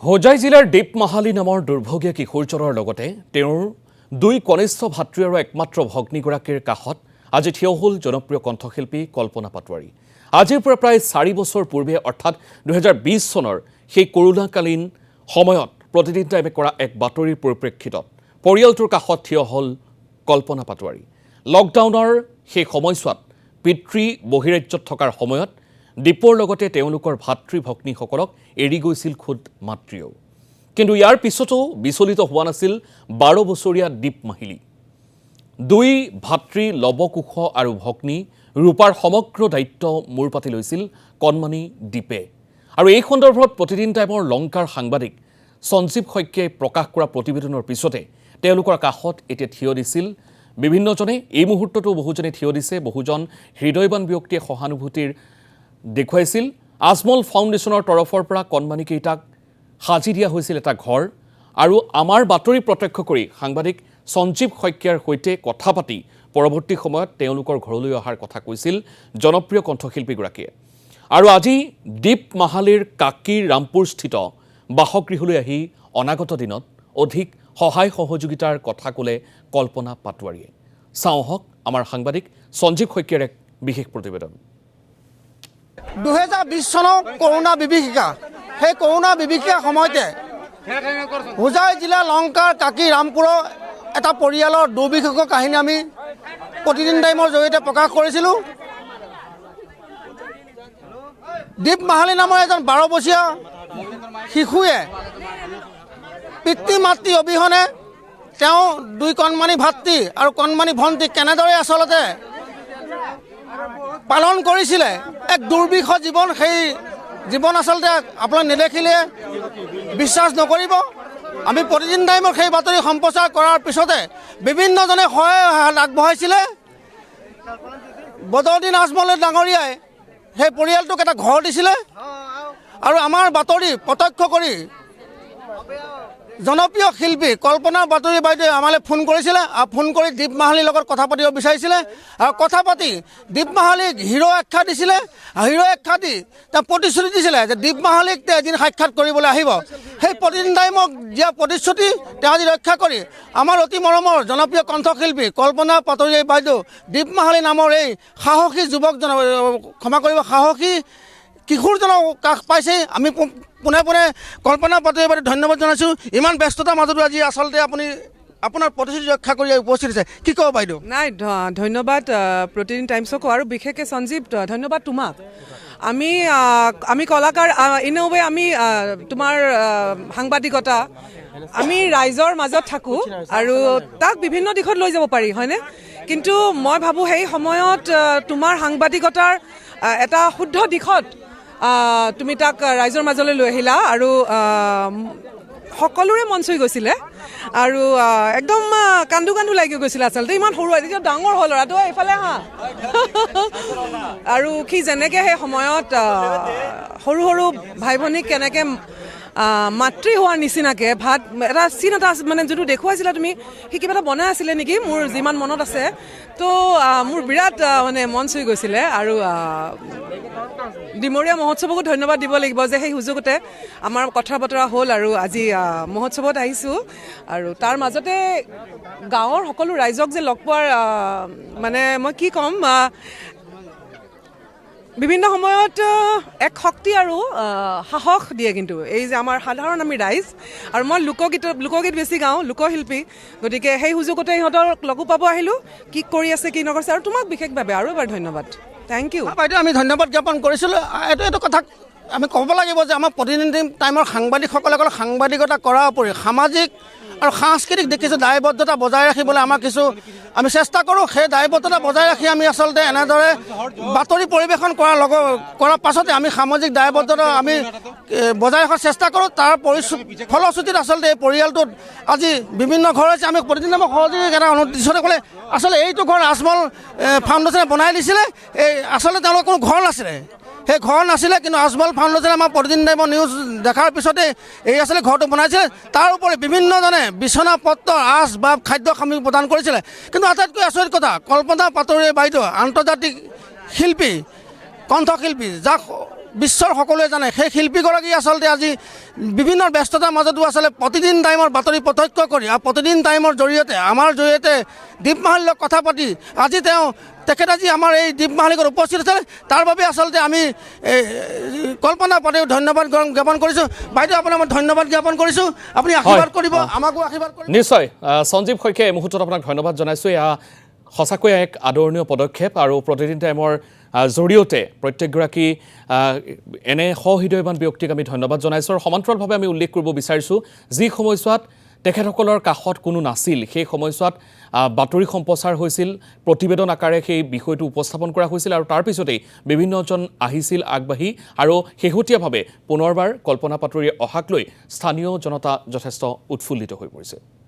হোজাই জিলাৰ দীপমাহালী নামৰ দুৰ্ভগীয়া কিশোৰজনৰ লগতে তেওঁৰ দুই কনিষ্ঠ ভাতৃ আৰু একমাত্ৰ ভগ্নীগৰাকীৰ কাষত আজি থিয় হ'ল জনপ্ৰিয় কণ্ঠশিল্পী কল্পনা পাটোৱাৰী। আজিৰ পৰা প্ৰায় 4 বছৰ পূৰ্বে অৰ্থাৎ 2020 চনৰ সেই কৰোনাকালীন সময়ত প্ৰতিদিন টাইমে কৰা এক বাতৰিৰ পৰিপ্ৰেক্ষিতত পৰিয়ালটোৰ কাষত থিয় হ'ল কল্পনা পাটোৱাৰী। লকডাউনৰ সেই সময়ছোৱাত পিতৃ বহিৰাজ্যত থকাৰ সময়ত দীপৰ লগতে তেওঁলোকৰ ভাতৃ ভগ্নীসকলক এৰি গৈছিল খুদ মাতৃও। কিন্তু ইয়াৰ পিছতো বিচলিত হোৱা নাছিল 12 বছৰীয়া দীপমাহিলী। দুই ভাতৃ লৱকুশ আৰু ভগ্নী ৰূপাৰ সমগ্ৰ দায়িত্ব মূৰ পাতি লৈছিল কণমানি দীপে। আৰু এই সন্দৰ্ভত প্ৰতিদিন টাইমৰ লংকাৰ সাংবাদিক সঞ্জীৱ শইকীয়াই প্ৰকাশ কৰা প্ৰতিবেদনৰ পিছতে তেওঁলোকৰ কাষত এতিয়া থিয় দিছিল বিভিন্নজনে। এই মুহূৰ্ততো বহুজনে থিয় দিছে, বহুজন হৃদয়বান ব্যক্তিয়ে সহানুভূতিৰ দেখুৱাইছিল। আজমল ফাউণ্ডেশ্যনৰ তৰফৰ পৰা কণমানিকেইটাক সাজি দিয়া হৈছিল এটা ঘৰ। আৰু আমাৰ বাতৰি প্ৰত্যক্ষ কৰি সাংবাদিক সঞ্জীৱ শইকীয়াৰ সৈতে কথা পাতি পৰৱৰ্তী সময়ত তেওঁলোকৰ ঘৰলৈ অহাৰ কথা কৈছিল জনপ্ৰিয় কণ্ঠশিল্পীগৰাকীয়ে। আৰু আজি দীপমাহালীৰ কাকীৰ ৰামপুৰস্থিত বাসগৃহলৈ আহি অনাগত দিনত অধিক সহায় সহযোগিতাৰ কথা ক'লে কল্পনা পাটোৱাৰীয়ে। চাওঁ হওক আমাৰ সাংবাদিক সঞ্জীৱ শইকীয়াৰ এক বিশেষ প্ৰতিবেদন। 2020 চনৰ কৰোনা বিভীষিকা, সেই কৰোনা বিভীষিকাৰ সময়তে হোজাই জিলা লংকাৰ কাকী ৰামপুৰৰ এটা পৰিয়ালৰ দুৰ্বিষহৰ কাহিনী আমি প্ৰতিদিন টাইমৰ জৰিয়তে প্ৰকাশ কৰিছিলোঁ। দীপমাহালী নামৰ এজন 12 বছৰীয়া শিশুৱে পিতৃ মাতৃ অবিহনে তেওঁ দুই কণমানি ভাতৃ আৰু কণমানি ভণ্টি কেনেদৰে আচলতে পালন কৰিছিলে এক দুৰ্বিষ জীৱন। সেই জীৱন আচলতে আপোনাক নেদেখিলে বিশ্বাস নকৰিব। আমি প্ৰতিদিন টাইমত সেই বাতৰি সম্প্ৰচাৰ কৰাৰ পিছতে বিভিন্নজনে সহায় আগবঢ়াইছিলে। বদৰুদ্দিন আজমল ডাঙৰীয়াই সেই পৰিয়ালটোক এটা ঘৰ দিছিলে। আৰু আমাৰ বাতৰি প্ৰত্যক্ষ কৰি জনপ্ৰিয় শিল্পী কল্পনা পাটোৱাৰী বাইদেৱে আমালৈ ফোন কৰিছিলে। ফোন কৰি দীপমাহালীৰ লগত কথা পাতিব বিচাৰিছিলে। আৰু কথা পাতি দীপমাহালীক হিৰো আখ্যা দিছিলে। হিৰো আখ্যা দি তেওঁ প্ৰতিশ্ৰুতি দিছিলে যে দীপমাহালীক তেওঁ এদিন সাক্ষাৎ কৰিবলৈ আহিব। সেই প্ৰতিদিন টাইমক দিয়া প্ৰতিশ্ৰুতি তেওঁ আজি ৰক্ষা কৰি আমাৰ অতি মৰমৰ জনপ্ৰিয় কণ্ঠশিল্পী কল্পনা পাটোৱাৰী বাইদেউ দীপমাহালী নামৰ এই সাহসী যুৱকজন, ক্ষমা কৰিব, সাহসী কিশোৰজনক কাষ পাইছে। আমি পোনে পোনে কল্পনা পাটোৱাৰী বাইদেউ ধন্যবাদ জনাইছোঁ। ইমান ব্যস্ততাৰ মাজতো আজি আচলতে আপুনি আপোনাৰ প্ৰতিশ্ৰুতি ৰক্ষা কৰি উপস্থিত হৈছে, কি ক'ব বাইদেউ? নাই, ধন্যবাদ প্ৰতিদিন টাইমছকো, আৰু বিশেষকৈ সঞ্জীৱ ধন্যবাদ তোমাক। আমি কলাকাৰ ইনৱে আমি তোমাৰ সাংবাদিকতা আমি ৰাইজৰ মাজত থাকোঁ আৰু তাক বিভিন্ন দিশত লৈ যাব পাৰি, হয়নে? কিন্তু মই ভাবোঁ সেই সময়ত তোমাৰ সাংবাদিকতাৰ এটা শুদ্ধ দিশত তুমি তাক ৰাইজৰ মাজলৈ লৈ আহিলা আৰু সকলোৰে মন চুই গৈছিলে। আৰু একদম কান্দো কান্দো লাগি গৈছিলে আচলতে। ইমান সৰু, এতিয়া ডাঙৰ হ'ল ল'ৰাটো, এইফালে হা। আৰু সি যেনেকৈ সেই সময়ত সৰু সৰু ভাই ভনীক কেনেকৈ মাতৃ হোৱাৰ নিচিনাকৈ ভাত এটা চিন এটা মানে যিটো দেখুৱাইছিলা তুমি, সি কিবা এটা বনাই আছিলে নেকি মোৰ যিমান মনত আছে। তো মোৰ বিৰাট মানে মন চুই গৈছিলে। আৰু ডিমৰীয়া মহোৎসৱকো ধন্যবাদ দিব লাগিব যে সেই সুযোগতে আমাৰ কথা বতৰা হ'ল আৰু আজি মহোৎসৱত আহিছোঁ। আৰু তাৰ মাজতে গাঁৱৰ সকলো ৰাইজক যে লগ পোৱাৰ মানে মই কি ক'ম, বিভিন্ন সময়ত এক শক্তি আৰু সাহস দিয়ে কিন্তু এই যে আমাৰ সাধাৰণ আমি ৰাইজ। আৰু মই লোকগীত বেছি গাওঁ, লোকশিল্পী, গতিকে সেই সুযোগতে ইহঁতক লগো পাব আহিলোঁ, কি কৰি আছে কি নকৰিছে। আৰু তোমাক বিশেষভাৱে আৰু এবাৰ ধন্যবাদ, থেংক ইউ বাইদেউ। আমি ধন্যবাদ জ্ঞাপন কৰিছিলোঁ। এইটো কথা আমি ক'ব লাগিব যে আমাৰ প্ৰতিদিন টাইমৰ সাংবাদিকসকলে অকল সাংবাদিকতা কৰাৰ উপৰি সামাজিক আৰু সাংস্কৃতিক কিছু দায়বদ্ধতা বজাই ৰাখিবলৈ আমি চেষ্টা কৰোঁ। সেই দায়বদ্ধতা বজাই ৰাখি আমি আচলতে এনেদৰে বাতৰি পৰিৱেশন কৰাৰ পাছতে আমি সামাজিক দায়বদ্ধতা আমি বজাই ৰখাৰ চেষ্টা কৰোঁ। তাৰ ফলশ্ৰুতিত আচলতে এই পৰিয়ালটোত আজি বিভিন্ন ঘৰ আছে। আমি প্ৰতিদিন আমাক সহযোগী এটা অনুদ্দেশ্যতে ক'লে আচলতে এইটো ঘৰ আজমল ফাউণ্ডেশ্যনে বনাই দিছিলে। এই আচলতে তেওঁলোকৰ কোনো ঘৰ নাছিলে, সেই ঘৰ নাছিলে। কিন্তু আজমল ফাউণ্ডেশ্যনে আমাৰ প্ৰতিদিন টাইমৰ নিউজ দেখাৰ পিছতে এই আচলতে ঘৰটো বনাইছিলে। তাৰ উপৰি বিভিন্নজনে বিচনা পত্ৰ আচ বা খাদ্য সামগ্ৰী প্ৰদান কৰিছিলে। কিন্তু আটাইতকৈ আচৰিত কথা, কল্পনা পাটোৱাৰী বাইদেউ আন্তৰ্জাতিক শিল্পী, কণ্ঠশিল্পী, যাক বিশ্বৰ সকলোৱে জানে সেই শিল্পীগৰাকী আচলতে আজি বিভিন্ন ব্যস্ততাৰ মাজতো আচলতে প্ৰতিদিন টাইমৰ বাতৰি প্ৰত্যক্ষ কৰি আৰু প্ৰতিদিন টাইমৰ জৰিয়তে আমাৰ জৰিয়তে দীপমাহালিৰ কথা পাতি আজি তেখেত আজি আমাৰ এই দীপমাহালিত উপস্থিত আছে তাৰ বাবে আচলতে আমি কল্পনা পাতিও ধন্যবাদ জ্ঞাপন কৰিছোঁ বাইদেউ আপোনাক মই ধন্যবাদ জ্ঞাপন কৰিছোঁ আপুনি আশীৰ্বাদ কৰিব আমাকো আশীৰ্বাদ কৰিব নিশ্চয় সঞ্জীৱ শইকীয়া এই মুহূৰ্তত আপোনাক ধন্যবাদ জনাইছোঁ এয়া সঁচাকৈ এক আদৰণীয় পদক্ষেপ আৰু প্ৰতিদিন টাইমৰ জৰিয়তে প্ৰত্যেকগৰাকী এনে সহৃদয়বান ব্যক্তিক আমি ধন্যবাদ জনাইছোঁ আৰু সমান্তৰালভাৱে আমি উল্লেখ কৰিব বিচাৰিছোঁ যি সময়ছোৱাত তেখেতসকলৰ কাষত কোনো নাছিল সেই সময়ছোৱাত বাতৰি সম্প্ৰচাৰ হৈছিল প্ৰতিবেদন আকাৰে সেই বিষয়টো উপস্থাপন কৰা হৈছিল আৰু তাৰ পিছতেই বিভিন্নজন আহিছিল আগবাঢ়ি আৰু শেহতীয়াভাৱে পুনৰবাৰ কল্পনা পাটোৱাৰীৰ অহাক লৈ স্থানীয় জনতা যথেষ্ট উৎফুল্লিত হৈ পৰিছে